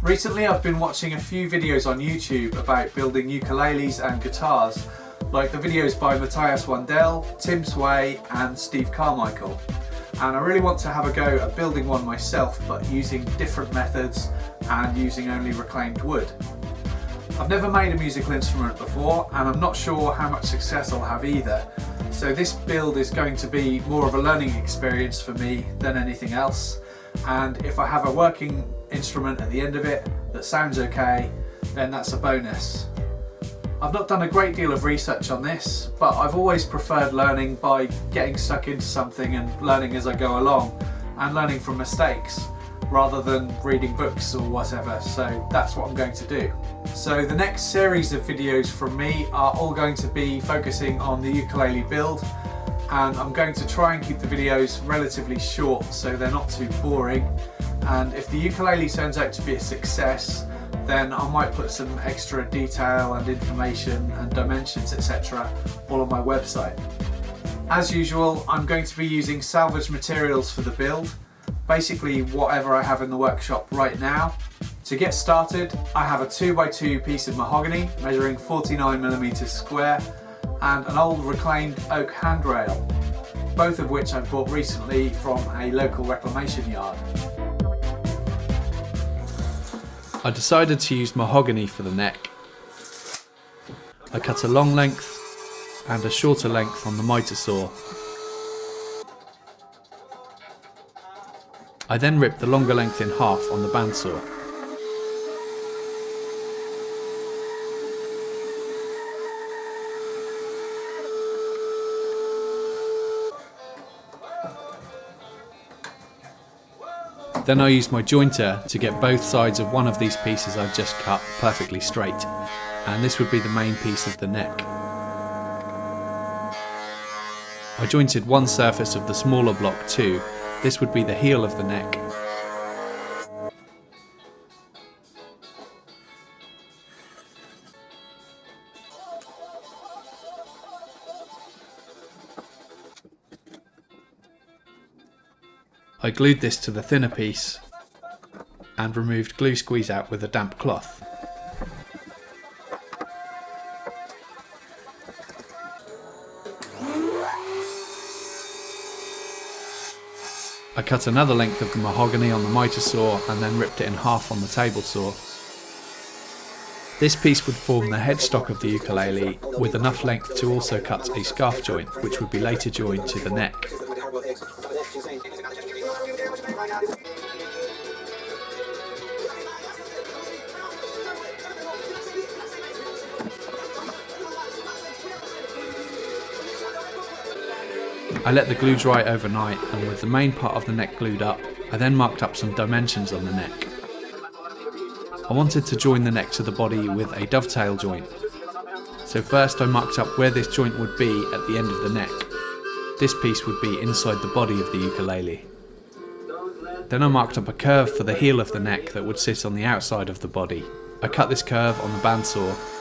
Recently I've been watching a few videos on YouTube about building ukuleles and guitars, like the videos by Matthias Wandel, Tim Sway and Steve Carmichael. And I really want to have a go at building one myself, but using different methods and using only reclaimed wood. I've never made a musical instrument before and I'm not sure how much success I'll have either. So this build is going to be more of a learning experience for me than anything else. And if I have a working instrument at the end of it that sounds okay, then that's a bonus. I've not done a great deal of research on this, but I've always preferred learning by getting stuck into something and learning as I go along and learning from mistakes rather than reading books or whatever, so that's what I'm going to do. So the next series of videos from me are all going to be focusing on the ukulele build, and I'm going to try and keep the videos relatively short so they're not too boring. And if the ukulele turns out to be a success, then I might put some extra detail and information and dimensions, etc. all on my website. As usual, I'm going to be using salvaged materials for the build, basically whatever I have in the workshop right now. To get started, I have a 2x2 piece of mahogany measuring 49mm square and an old reclaimed oak handrail, both of which I bought recently from a local reclamation yard. I decided to use mahogany for the neck. I cut a long length and a shorter length on the miter saw. I then ripped the longer length in half on the bandsaw. Then I used my jointer to get both sides of one of these pieces I've just cut perfectly straight, and this would be the main piece of the neck. I jointed one surface of the smaller block too. This would be the heel of the neck. I glued this to the thinner piece and removed glue squeeze out with a damp cloth. I cut another length of the mahogany on the miter saw and then ripped it in half on the table saw. This piece would form the headstock of the ukulele with enough length to also cut a scarf joint, which would be later joined to the neck. I let the glue dry overnight, and with the main part of the neck glued up, I then marked up some dimensions on the neck. I wanted to join the neck to the body with a dovetail joint. So first I marked up where this joint would be at the end of the neck. This piece would be inside the body of the ukulele. Then I marked up a curve for the heel of the neck that would sit on the outside of the body. I cut this curve on the bandsaw.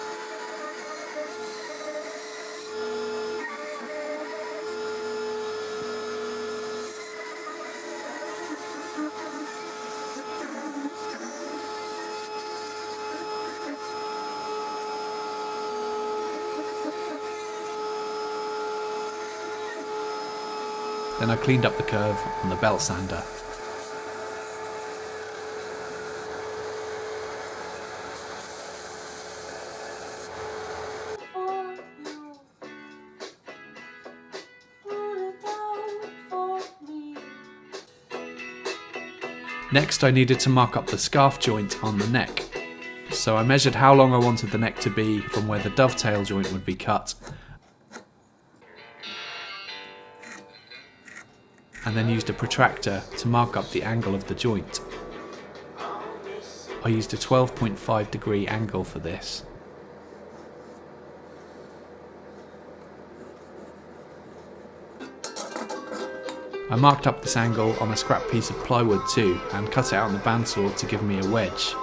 Then I cleaned up the curve on the belt sander. Next I needed to mark up the scarf joint on the neck. So I measured how long I wanted the neck to be from where the dovetail joint would be cut, and then used a protractor to mark up the angle of the joint. I used a 12.5 degree angle for this. I marked up this angle on a scrap piece of plywood too, and cut it out on the bandsaw to give me a wedge.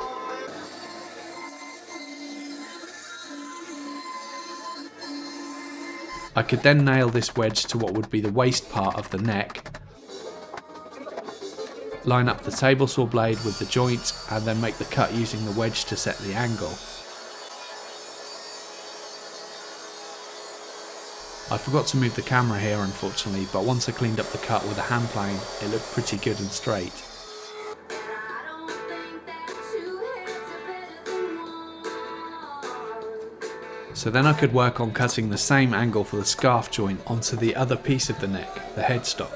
I could then nail this wedge to what would be the waist part of the neck, line up the table saw blade with the joint, and then make the cut using the wedge to set the angle. I forgot to move the camera here unfortunately, but once I cleaned up the cut with a hand plane, it looked pretty good and straight. So then I could work on cutting the same angle for the scarf joint onto the other piece of the neck, the headstock.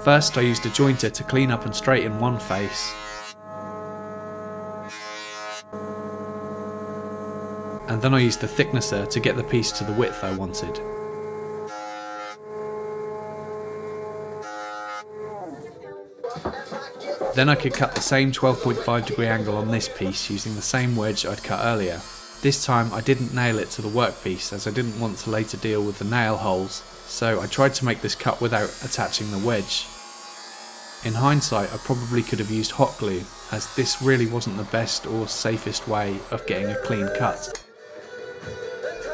First I used a jointer to clean up and straighten one face, and then I used the thicknesser to get the piece to the width I wanted. Then I could cut the same 12.5 degree angle on this piece using the same wedge I'd cut earlier. This time I didn't nail it to the workpiece as I didn't want to later deal with the nail holes, so I tried to make this cut without attaching the wedge. In hindsight I probably could have used hot glue, as this really wasn't the best or safest way of getting a clean cut.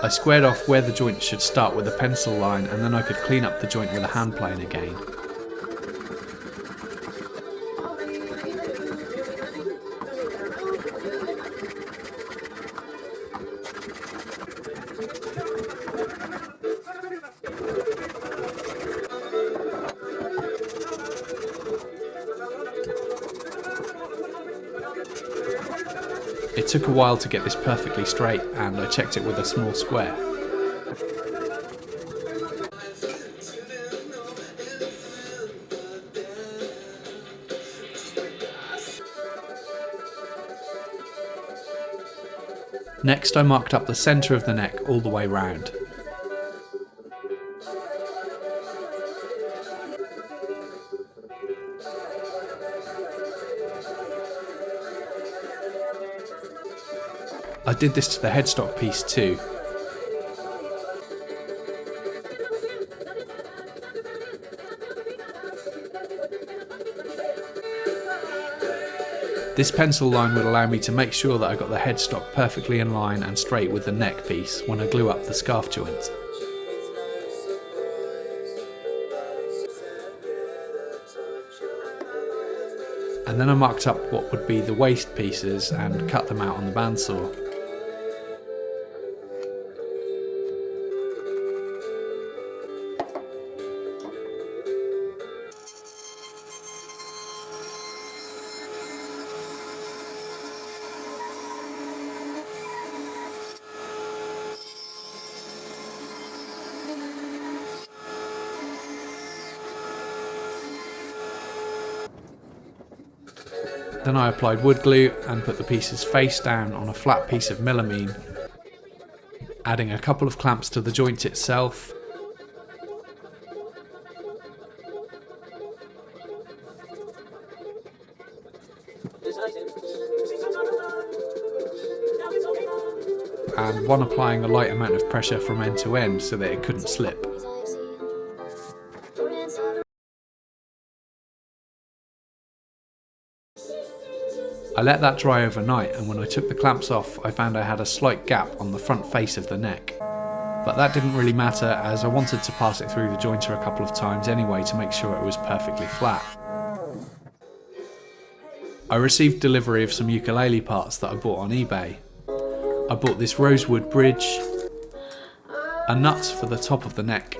I squared off where the joint should start with a pencil line, and then I could clean up the joint with a hand plane again. It took a while to get this perfectly straight, and I checked it with a small square. Next I marked up the centre of the neck all the way round. I did this to the headstock piece too. This pencil line would allow me to make sure that I got the headstock perfectly in line and straight with the neck piece when I glue up the scarf joint. And then I marked up what would be the waist pieces and cut them out on the bandsaw. Then I applied wood glue and put the pieces face down on a flat piece of melamine, adding a couple of clamps to the joint itself, and one applying a light amount of pressure from end to end so that it couldn't slip. I let that dry overnight, and when I took the clamps off I found I had a slight gap on the front face of the neck. But that didn't really matter, as I wanted to pass it through the jointer a couple of times anyway to make sure it was perfectly flat. I received delivery of some ukulele parts that I bought on eBay. I bought this rosewood bridge, a nut for the top of the neck,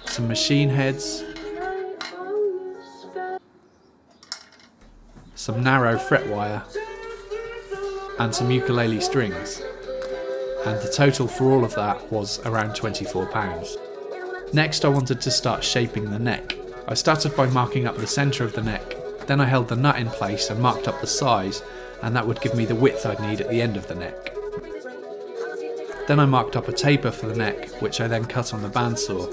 some machine heads, some narrow fret wire, and some ukulele strings, and the total for all of that was around £24. Next I wanted to start shaping the neck. I started by marking up the centre of the neck, then I held the nut in place and marked up the size, and that would give me the width I'd need at the end of the neck. Then I marked up a taper for the neck, which I then cut on the bandsaw.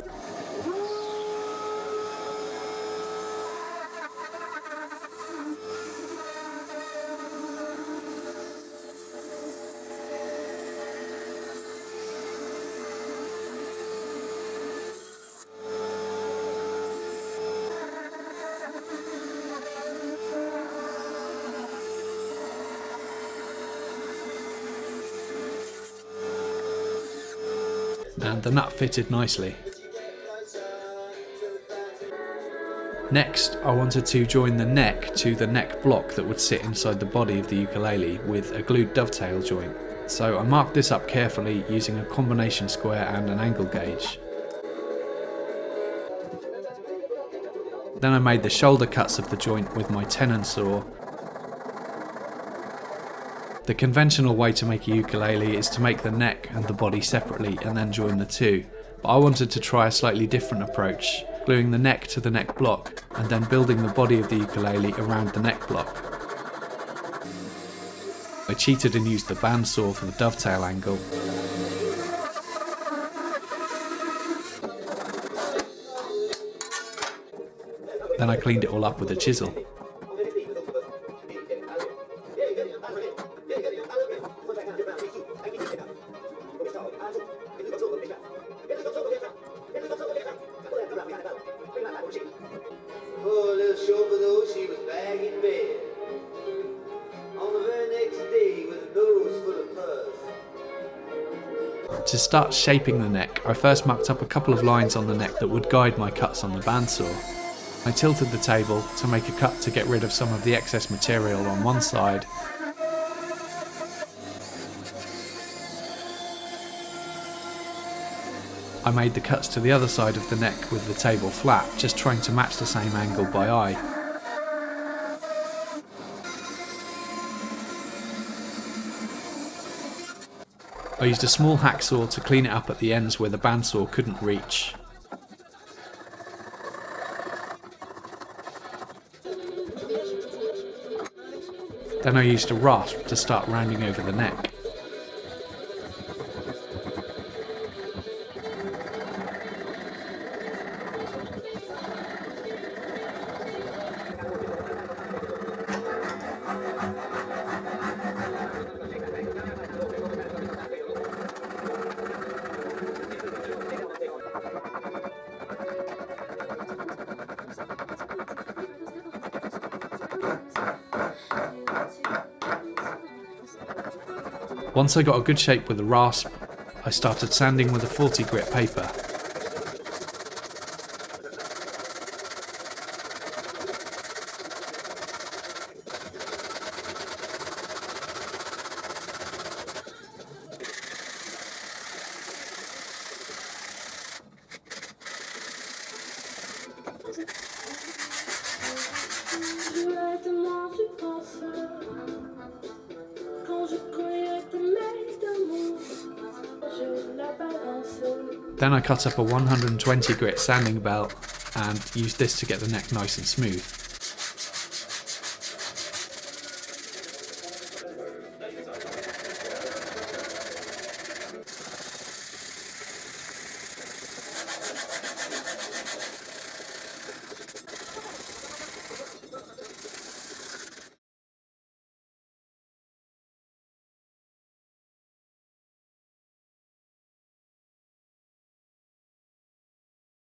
And the nut fitted nicely. Next, I wanted to join the neck to the neck block that would sit inside the body of the ukulele with a glued dovetail joint. So I marked this up carefully using a combination square and an angle gauge. Then I made the shoulder cuts of the joint with my tenon saw. The conventional way to make a ukulele is to make the neck and the body separately and then join the two, but I wanted to try a slightly different approach, gluing the neck to the neck block and then building the body of the ukulele around the neck block. I cheated and used the bandsaw for the dovetail angle. Then I cleaned it all up with a chisel. Oh, a little short though, she was back in bed. On the very next day with a nose full of pus. To start shaping the neck, I first marked up a couple of lines on the neck that would guide my cuts on the bandsaw. I tilted the table to make a cut to get rid of some of the excess material on one side. I made the cuts to the other side of the neck with the table flat, just trying to match the same angle by eye. I used a small hacksaw to clean it up at the ends where the bandsaw couldn't reach. Then I used a rasp to start rounding over the neck. Once I got a good shape with the rasp, I started sanding with a 40 grit paper. Then I cut up a 120 grit sanding belt and used this to get the neck nice and smooth.